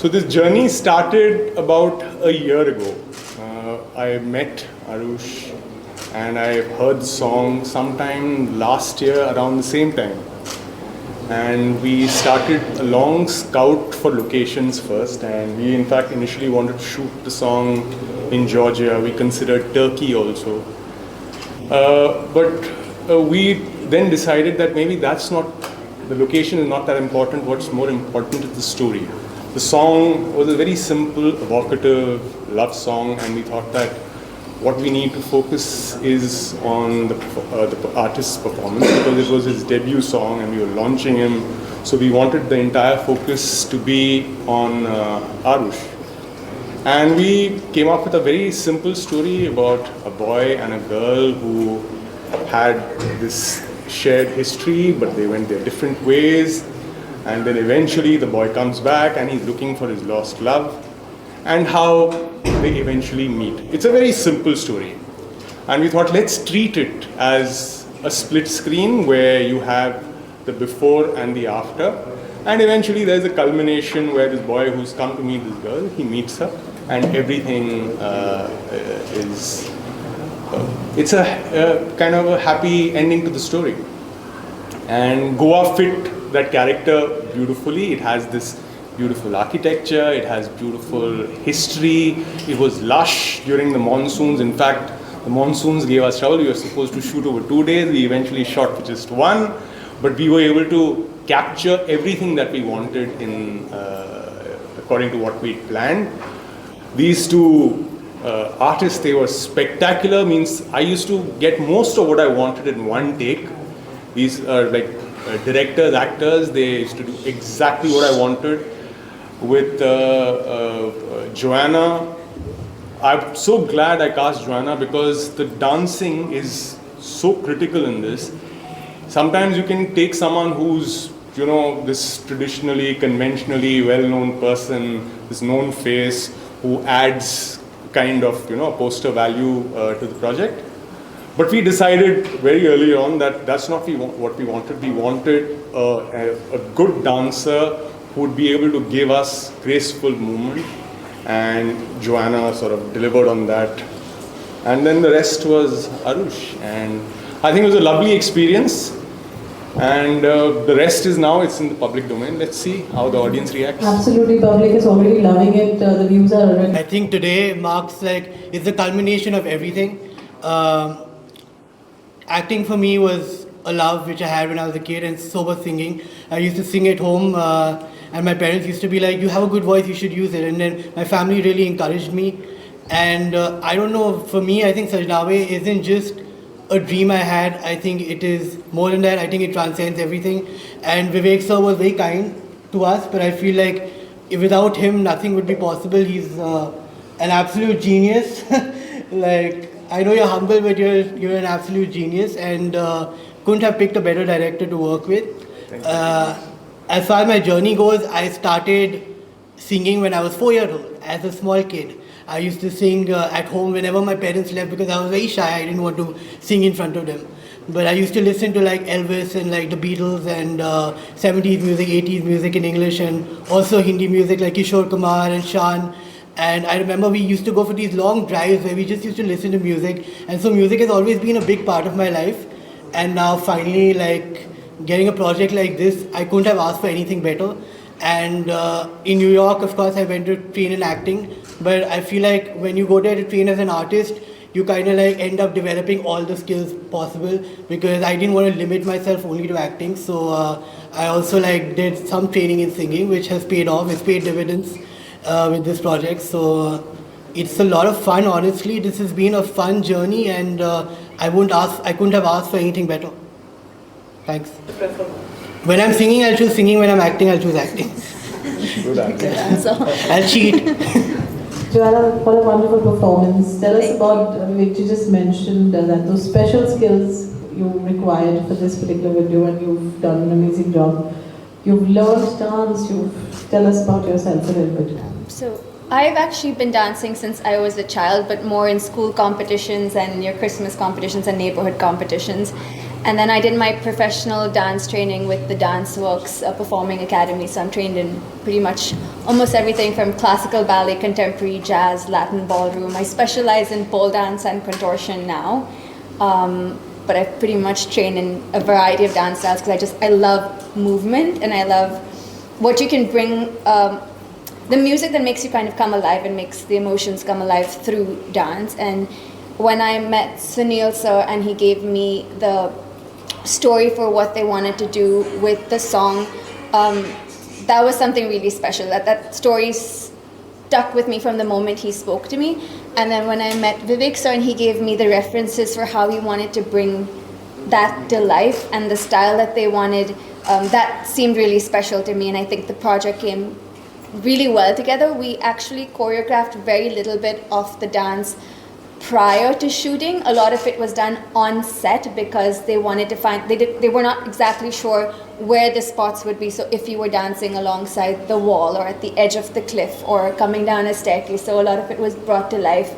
So this journey started about a year ago. I met Arush and I heard the song sometime last year around the same time. And we started a long scout for locations first, and we in fact initially wanted to shoot the song in Georgia. We considered Turkey also. But we then decided that maybe that's not, the location is not that important. What's more important is the story. The song was a very simple, evocative love song, and we thought that what we need to focus is on the artist's performance, because it was his debut song and we were launching him. So we wanted the entire focus to be on Arush. And we came up with a very simple story about a boy and a girl who had this shared history, but they went their different ways. And then eventually the boy comes back and he's looking for his lost love, and how they eventually meet. It's a very simple story. And we thought, let's treat it as a split screen where you have the before and the after. And eventually there's a culmination where this boy who's come to meet this girl, he meets her, and everything is, it's a kind of a happy ending to the story. And Goa fit that character beautifully. It has this beautiful architecture, it has beautiful history. It was lush during the monsoons. In fact, the monsoons gave us trouble. We were supposed to shoot over 2 days. We eventually shot for just one, but we were able to capture everything that we wanted in according to what we planned. These two artists, they were spectacular. Means I used to get most of what I wanted in one take. These are like directors, actors, they used to do exactly what I wanted. With Joanna, I'm so glad I cast Joanna, because the dancing is so critical in this. Sometimes you can take someone who's, you know, this traditionally, conventionally well-known person, this known face, who adds kind of, you know, poster value to the project. But we decided very early on that that's not what we wanted. We wanted a good dancer who would be able to give us graceful movement, and Joanna sort of delivered on that. And then the rest was Arush, and I think it was a lovely experience. And the rest is now, it's in the public domain. Let's see how the audience reacts. Absolutely, public is already loving it. The views are already. I think today marks it's the culmination of everything. Acting for me was a love which I had when I was a kid, and so was singing. I used to sing at home, and my parents used to be like, "You have a good voice, you should use it." And then my family really encouraged me. And I don't know, for me, I think Sajna isn't just a dream I had. I think it is more than that. I think it transcends everything. And Vivek sir was very kind to us, but I feel like without him, nothing would be possible. He's an absolute genius. Like, I know you're humble, but you're an absolute genius, and couldn't have picked a better director to work with. As far as my journey goes, I started singing when I was 4 years old, as a small kid. I used to sing at home whenever my parents left, because I was very shy. I didn't want to sing in front of them. But I used to listen to like Elvis and like the Beatles and 70s music, 80s music in English, and also Hindi music like Kishore Kumar and Shan. And I remember we used to go for these long drives where we just used to listen to music. And so music has always been a big part of my life. And now finally, like, getting a project like this, I couldn't have asked for anything better. And in New York, of course, I went to train in acting. But I feel like when you go there to train as an artist, you kind of like end up developing all the skills possible, because I didn't want to limit myself only to acting. So I also like did some training in singing, which has paid off. It's paid dividends with this project. So it's a lot of fun, honestly. This has been a fun journey, and I couldn't have asked for anything better. Thanks. When I'm singing, I'll choose singing. When I'm acting, I'll choose acting. Good answer. I'll cheat. Joanna, what a wonderful performance. Tell us about, which you just mentioned, that those special skills you required for this particular video, and you've done an amazing job. You've learned dance. Tell us about yourself a little bit. So I've actually been dancing since I was a child, but more in school competitions and your Christmas competitions and neighborhood competitions. And then I did my professional dance training with the Dance Works Performing Academy. So I'm trained in pretty much almost everything from classical ballet, contemporary jazz, Latin ballroom. I specialize in pole dance and contortion now. But I pretty much train in a variety of dance styles because I love movement, and I love what you can bring, the music that makes you kind of come alive and makes the emotions come alive through dance. And when I met Sunil sir and he gave me the story for what they wanted to do with the song, that was something really special. That story stuck with me from the moment he spoke to me. And then when I met Vivek sir and he gave me the references for how he wanted to bring that to life and the style that they wanted, that seemed really special to me. And I think the project came really well together. We actually choreographed very little bit of the dance prior to shooting. A lot of it was done on set because they wanted to find, they were not exactly sure where the spots would be. So if you were dancing alongside the wall or at the edge of the cliff or coming down a staircase, so a lot of it was brought to life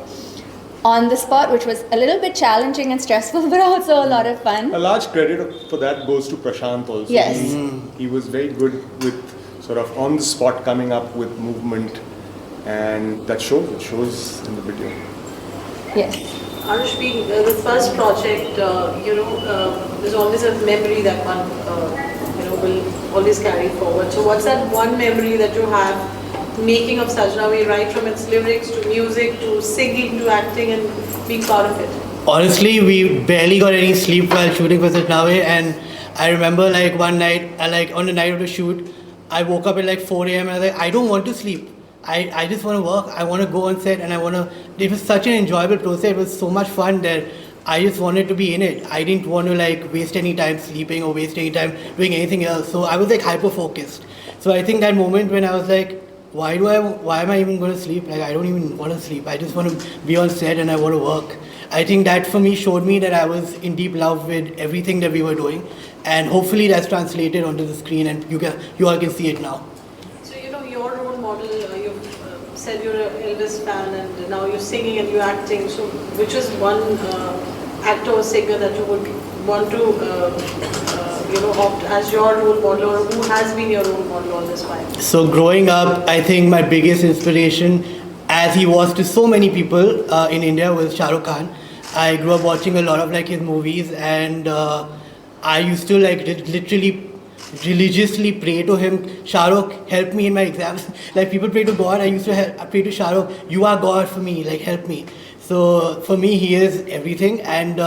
on the spot, which was a little bit challenging and stressful, but also a lot of fun. A large credit for that goes to Prashant also. Yes. He was very good with sort of on the spot coming up with movement, and that shows. It shows in the video. Yes. Arush, being the first project, there's always a memory that one, will always carry forward. So what's that one memory that you have making of Sajna Way, right from its lyrics to music to singing to acting and being part of it? Honestly, we barely got any sleep while shooting for Sajna Way, and I remember like one night, on the night of the shoot, I woke up at like 4 a.m. and I was like, I don't want to sleep. I just want to work. I want to go on set, and it was such an enjoyable process. It was so much fun that I just wanted to be in it. I didn't want to like waste any time sleeping or waste any time doing anything else. So I was like hyper focused. So I think that moment when I was like, why am I even going to sleep? Like, I don't even want to sleep. I just want to be on set and I want to work. I think that for me showed me that I was in deep love with everything that we were doing, and hopefully that's translated onto the screen and you all can see it now. So your role model, you've said you're an Elvis fan, and now you're singing and you're acting. So which is one actor or singer that you would want to opt as your role model, or who has been your role model all this while? So growing up, I think my biggest inspiration, as he was to so many people in India, was Shah Rukh Khan. I grew up watching a lot of like his movies, and I used to like literally religiously pray to him, Shah Rukh, help me in my exams. Like people pray to God, I used to pray to Shah Rukh, you are God for me, like help me. So for me, he is everything. And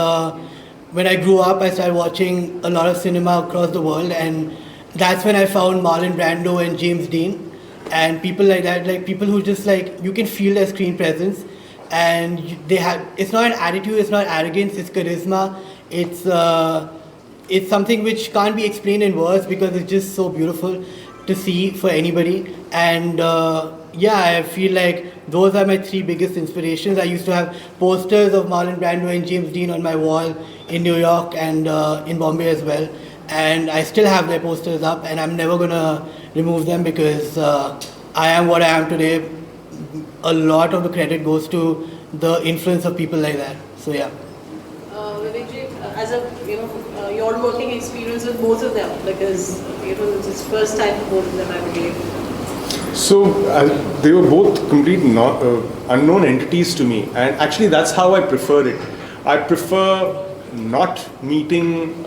when I grew up, I started watching a lot of cinema across the world, and that's when I found Marlon Brando and James Dean and people like that, like people who just like, you can feel their screen presence, and it's not an attitude, it's not arrogance, it's charisma, it's something which can't be explained in words because it's just so beautiful to see for anybody. And I feel like those are my three biggest inspirations. I used to have posters of Marlon Brando and James Dean on my wall in New York and in Bombay as well. And I still have their posters up, and I'm never gonna remove them because I am what I am today. A lot of the credit goes to the influence of people like that. So yeah. Vivekji, as your working experience with both of them, because it's first time for both of them, I believe. So they were both complete unknown entities to me, and actually that's how I prefer it. I prefer not meeting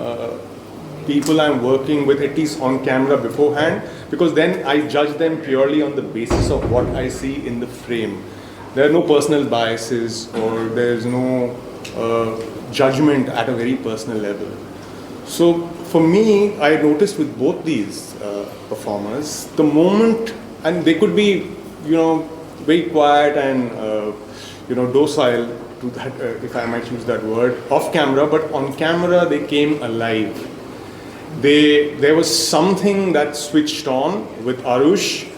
people I'm working with, at least on camera beforehand, because then I judge them purely on the basis of what I see in the frame. There are no personal biases, or there's no judgment at a very personal level. So for me, I noticed with both these performers, the moment, and they could be, very quiet and, docile to that, if I might use that word, off camera, but on camera they came alive. There was something that switched on with Arush.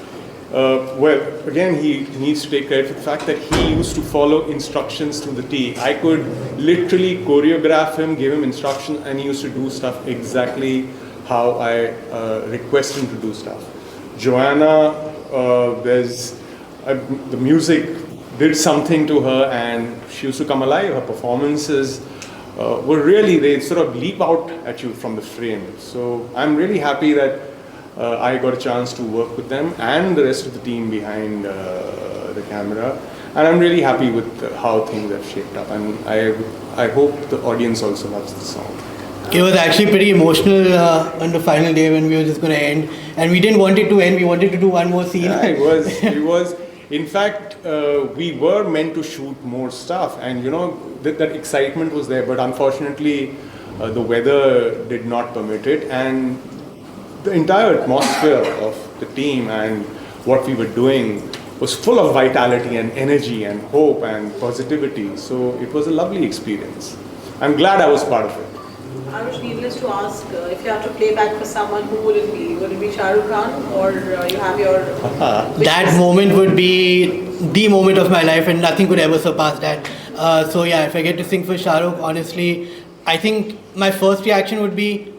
Again, he needs to take credit for the fact that he used to follow instructions to the T. I could literally choreograph him, give him instructions, and he used to do stuff exactly how I request him to do stuff. Joanna, the music did something to her, and she used to come alive. Her performances were really, they sort of leap out at you from the frame. So I'm really happy that I got a chance to work with them and the rest of the team behind the camera. And I'm really happy with how things have shaped up. And I hope the audience also loves the song. It was actually pretty emotional on the final day when we were just going to end. And we didn't want it to end, we wanted to do one more scene. Yeah, it was. In fact, we were meant to shoot more stuff, and you know, that excitement was there, but unfortunately, the weather did not permit it, and the entire atmosphere of the team and what we were doing was full of vitality and energy and hope and positivity. So it was a lovely experience. I'm glad I was part of it. Arush, needless to ask, if you have to play back for someone, who would it be? Would it be Shah Rukh Khan, or you have your That moment would be the moment of my life, and nothing could ever surpass that. So yeah, if I get to sing for Shah Rukh, honestly, I think my first reaction would be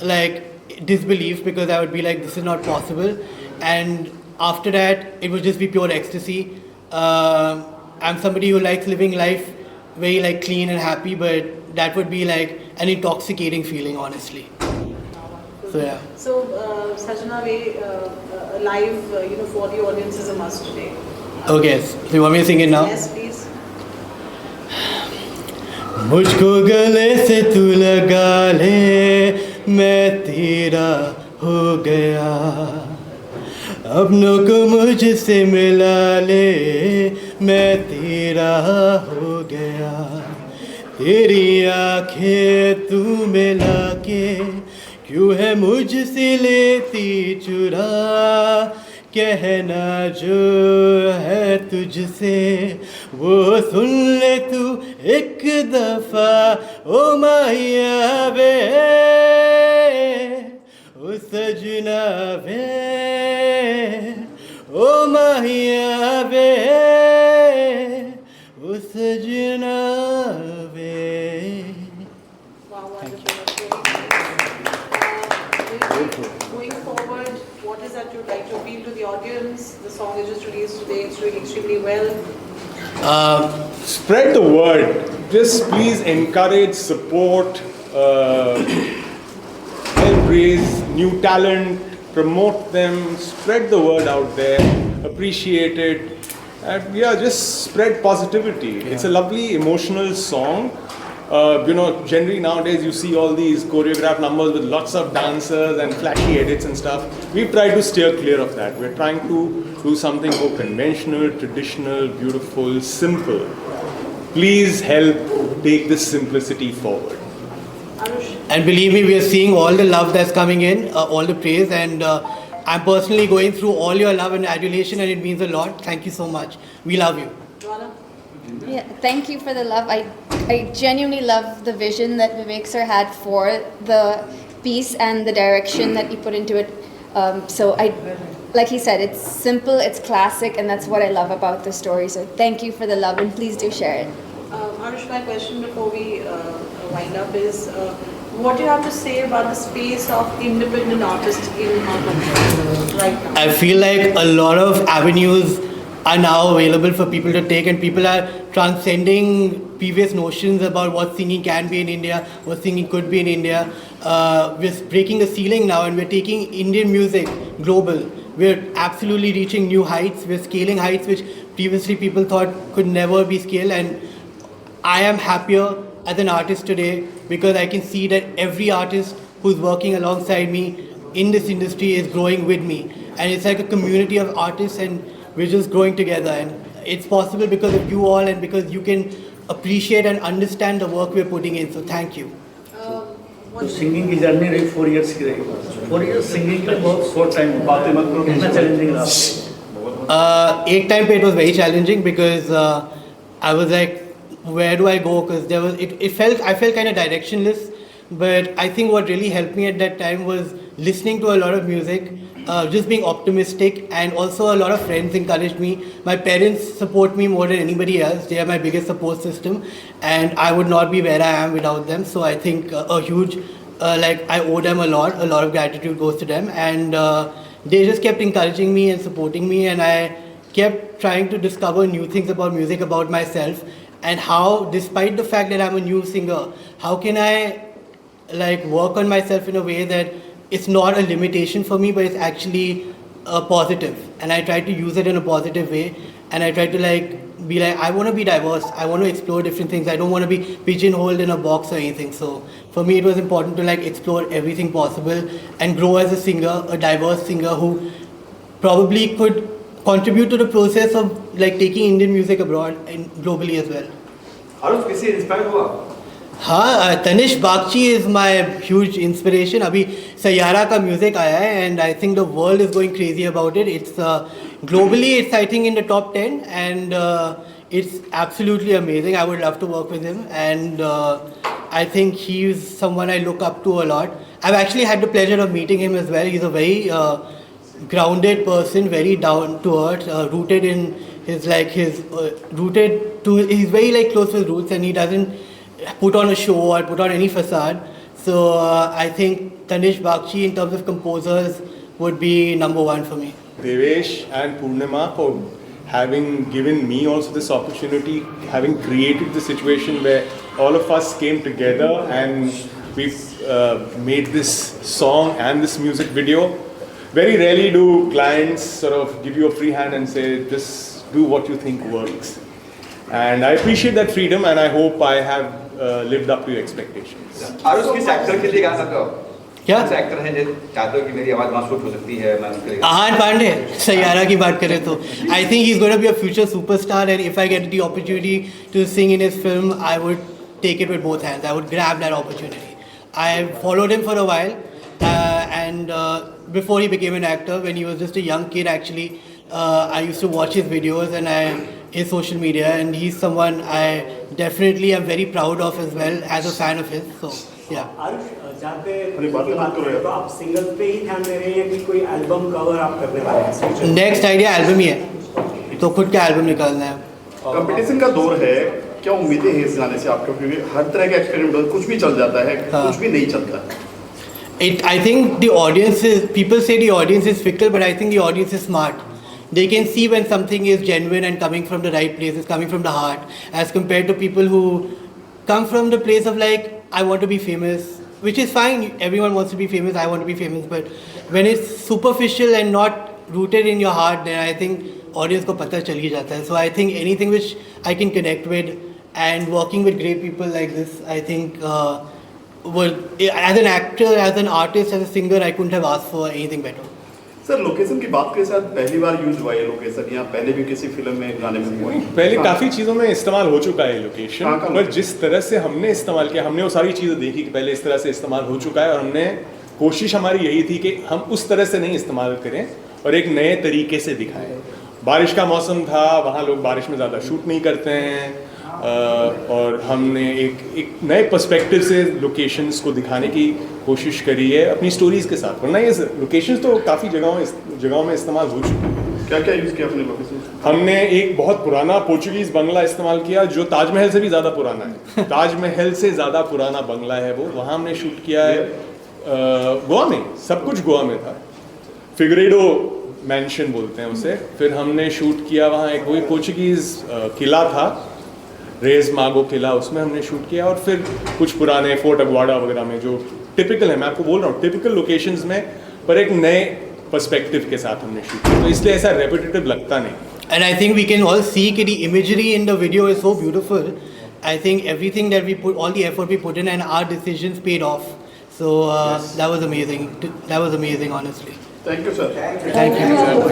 like disbelief, because I would be like, this is not possible. And after that, it would just be pure ecstasy. I'm somebody who likes living life very like clean and happy, but that would be like an intoxicating feeling, honestly. So yeah. So, Sajna, live, for the audience is a must today. Okay, so you want me to sing it now? Yes, please. मुझको गले से तू लगा ले, मैं तेरा हो गया, अपनों को मुझसे मिला ले, मैं तेरा हो गया, तेरी आंखें तू मिला के क्यों है मुझसे लेती चुरा, कहना जो है तुझसे वो सुन ले तू एक दफा, ओ माहिया वे, ओ सजना वे, ओ माहिया वे, ओ सजना वे. Wow, wonderful. Going forward, what is that you'd like to appeal to the audience? The song is just released today, it's doing extremely well. Spread the word. Just please encourage, support, help raise new talent, promote them, spread the word out there, appreciate it. And yeah, just spread positivity. It's a lovely emotional song. Generally nowadays you see all these choreographed numbers with lots of dancers and flashy edits and stuff. We've tried to steer clear of that. We're trying to do something more conventional, traditional, beautiful, simple. Please help take this simplicity forward. Arush? And believe me, we are seeing all the love that's coming in, all the praise, and I'm personally going through all your love and adulation, and it means a lot. Thank you so much. We love you. Joanna? Yeah, thank you for the love. I genuinely love the vision that Vivek sir had for the piece and the direction that he put into it. Like he said, it's simple, it's classic, and that's what I love about the story. So thank you for the love, and please do share it. Arush, my question before we wind up is, what do you have to say about the space of independent artists in our country right now? I feel like a lot of avenues are now available for people to take, and people are transcending previous notions about what singing can be in India, what singing could be in India. We're breaking the ceiling now, and we're taking Indian music global. We're absolutely reaching new heights. We're scaling heights which previously people thought could never be scaled, and I am happier as an artist today because I can see that every artist who's working alongside me in this industry is growing with me, and it's like a community of artists, and we're just growing together. And it's possible because of you all, and because you can appreciate and understand the work we're putting in. So thank you. तो singing की journey रही 4 years की रही. 4 years singing के लिए बहुत short time, बातें मत करो, कितना चैलेंजिंग रहा. Ek time pe it was very challenging because I was like, where do I go? Because I felt kind of directionless. But I think what really helped me at that time was listening to a lot of music, just being optimistic, and also a lot of friends encouraged me. My parents support me more than anybody else. They are my biggest support system, and I would not be where I am without them. So I think a huge, I owe them a lot of gratitude goes to them, and they just kept encouraging me and supporting me, and I kept trying to discover new things about music, about myself. and how, despite the fact that I'm a new singer, how can I like work on myself in a way that it's not a limitation for me, but it's actually a positive, and I try to use it in a positive way, and I try to like be like, I want to be diverse, I want to explore different things, I don't want to be pigeonholed in a box or anything. So for me it was important to like explore everything possible and grow as a singer, a diverse singer who probably could contribute to the process of like taking Indian music abroad and globally as well. Aarush किससे inspire हुआ? हाँ, Tanish Bagchi is my huge inspiration. अभी सैयारा का music आया है and I think the world is going crazy about it. It's globally it's I think in the top 10 and it's absolutely amazing. I would love to work with him and I think he's someone I look up to a lot. I've actually had the pleasure of meeting him as well. He's a very grounded person, very down to earth, rooted in his like his rooted to he's very like close to his roots and he doesn't put on a show or put on any facade. So I think Tanish Bakshi in terms of composers would be number one for me. Devesh and Purnima for having given me also this opportunity, having created the situation where all of us came together and we've made this song and this music video. Very rarely do clients sort of give you a free hand and say, just do what you think works. And I appreciate that freedom and I hope I have lived up to your expectations. Aarush किस actor के लिए गाना चाहते हो? क्या? कौन सा actor है जो चाहते हो कि मेरी आवाज वहाँ शूट हो सकती है, मैं उसके लिए आहान पांडे सैयारा की बात करें तो I think he's going to be a future superstar and if I get the opportunity to sing in his film I would take it with both hands. I would grab that opportunity. I followed him for a while and before he became an actor, when he was just a young kid actually, I used to watch his videos and his social media and he's someone I definitely am very proud of as well as a fan of his. So yeah. Aarush जहाँ पे बात कर रहे हो तो आप single पे ही ध्यान दे रहे हैं कि कोई एल्बम कवर आप करने वाले हैं? नेक्स्ट आइडिया एल्बम ही है तो खुद का एल्बम निकालना है. कंपटीशन का दौर है, क्या उम्मीदें हैं इस गाने से आपको? क्योंकि हर तरह का एक्सपेरिमेंट कुछ भी चल जाता है, कुछ भी नहीं चलता. I think the audience is, people say the audience is fickle, but I think the audience is smart. They can see when something is genuine and coming from the right place, it's coming from the heart, as compared to people who come from the place of like, I want to be famous, which is fine, everyone wants to be famous, I want to be famous, but when it's superficial and not rooted in your heart, then I think audience ko pata chal hi jata hai. So I think anything which I can connect with and working with great people like this, I think as an actor, as an artist, as a singer, I couldn't have asked for anything better. Sir location की बात के साथ पहली बार use हुआ है location या पहले भी किसी फिल्म में गाने में हुआ है? पहले काफ़ी चीज़ों में इस्तेमाल हो चुका है लोकेशन, पर जिस तरह से हमने इस्तेमाल किया, हमने वो सारी चीज़ें देखी कि पहले इस तरह से इस्तेमाल हो चुका है और हमने कोशिश हमारी यही थी कि हम उस तरह से नहीं इस्तेमाल करें और एक नए तरीके से दिखाएं. बारिश का मौसम था, वहाँ लोग बारिश में ज़्यादा शूट नहीं करते हैं और हमने एक नए पर्सपेक्टिव से लोकेशंस को दिखाने की कोशिश करी है अपनी स्टोरीज़ के साथ. वरना ये लोकेशंस तो काफ़ी जगहों में इस्तेमाल हो चुके हैं. क्या क्या यूज़ किया अपने लोकेशन? हमने एक बहुत पुराना पोर्चुगीज़ बंगला इस्तेमाल किया जो ताजमहल से भी ज़्यादा पुराना है. ताजमहल से ज़्यादा पुराना बंगला है वो, वहाँ हमने शूट किया है. गोवा में, सब कुछ गोवा में था. फिगरेडो मैंशन बोलते हैं उसे. फिर हमने शूट किया वहाँ एक वही पोर्चुगीज़ किला था, रेज मागो किला, उसमें हमने शूट किया. और फिर कुछ पुराने फोर्ट अगवाड़ा वगैरह में जो टिपिकल है, मैं आपको बोल रहा हूँ टिपिकल लोकेशंस में, पर एक नए पर्सपेक्टिव के साथ हमने शूट किया, तो इसलिए ऐसा रेपिटेटिव लगता नहीं. And I think we can all see that the imagery in the video is so beautiful. I think everything that we put, all the effort we put in and our decisions paid off. So that was amazing. That was amazing, honestly. Thank you, sir. Thank you.